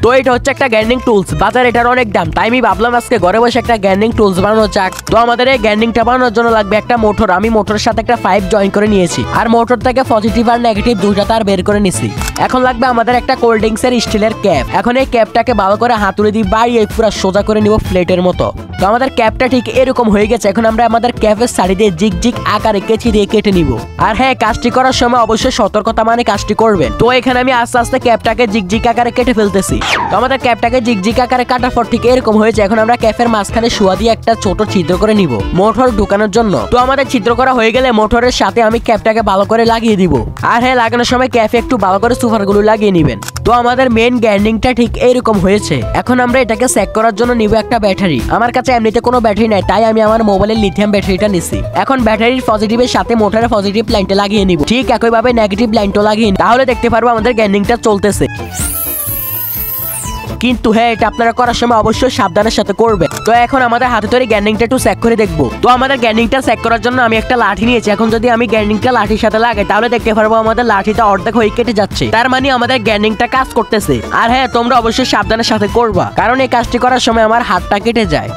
তো এটা হচ্ছে একটা গ্যান্ডিং টুলস, বাজারে এটার অনেক দাম, তাই আমি ভাবলাম আজকে ঘরে বসে একটা গ্যান্ডিং টুলস বানানো যাক। তো আমাদের এই গ্যান্ডিংটা বানানোর জন্য লাগবে একটা মোটর। আমি মোটরের সাথে একটা পাইপ জয়েন করে নিয়েছি, আর মোটর থেকে পজিটিভ আর নেগেটিভ দুইটা তার বের করে নিছি। এখন লাগবে আমাদের একটা কোল্ড ড্রিঙ্কস এর স্টিলের ক্যাপ। এখন এই ক্যাপটাকে ভালো করে হাতুড়ি দিয়ে বাড়িয়ে পুরো সোজা করে নিব প্লেটের মতো। তো আমাদের ক্যাপটা ঠিক এরকম হয়ে গেছে। এখন আমরা আমাদের ক্যাপের সাইড দিয়ে জিগ জিগ আকারে কেচি দিয়ে কেটে নিব। আর হ্যাঁ, কাজটি করার সময় অবশ্যই সতর্কতা মানে কাজটি করবেন। তো এখানে আমি আস্তে আস্তে ক্যাপটাকে জিগ জিগ আকারে কেটে ফেলতেছি। তো আমাদের ক্যাপটাকে জিগ জিগ আকারে কাটার পর ঠিক এরকম হয়েছে। এখন আমরা ক্যাপের মাঝখানে শুয়া দিয়ে একটা ছোট ছিদ্র করে নিব মোটর ঢুকানোর জন্য। তো আমাদের ছিদ্র করা হয়ে গেলে মোটরের সাথে আমি ক্যাপটাকে ভালো করে লাগিয়ে দিব। আর হ্যাঁ, লাগানোর সময় ক্যাপে একটু ভালো করে সুপারগুলো লাগিয়ে নিবেন। তো আমাদের মেইন গ্যান্ডিংটা ঠিক এইরকম হয়েছে। এখন আমরা এটাকে চেক করার জন্য নিব একটা ব্যাটারি। আমার কাছে এমনিতে কোনো ব্যাটারি নাই, তাই আমি আমার মোবাইলের লিথিয়াম ব্যাটারিটা নিছি। এখন ব্যাটারির পজিটিভের সাথে মোটরের পজিটিভ লাইনটা লাগিয়ে নিব, ঠিক একইভাবে নেগেটিভ লাইনটা লাগিয়ে নিব। তাহলে দেখতে পারবো আমাদের গ্যান্ডিংটা চলতেছে। কিন্তু হ্যাঁ, এটা আপনারা করার সময় অবশ্যই সাবধানের সাথে করবেন। তো এখন আমাদের হাতে তৈরি গ্যান্ডিংটা একটু চেক করে দেখবো। তো আমাদের গ্যান্ডিংটা চেক করার জন্য আমি একটা লাঠি নিয়েছি। এখন যদি আমি গ্যান্ডিংটা লাঠির সাথে লাগাই তাহলে দেখতে পারবো আমাদের লাঠিটা অর্ধেক হয়ে কেটে যাচ্ছে, তার মানে আমাদের গ্যান্ডিংটা কাজ করতেছে। আর হ্যাঁ, তোমরা অবশ্যই সাবধানের সাথে করবা, কারণ এই কাজটি করার সময় আমার হাতটা কেটে যায়।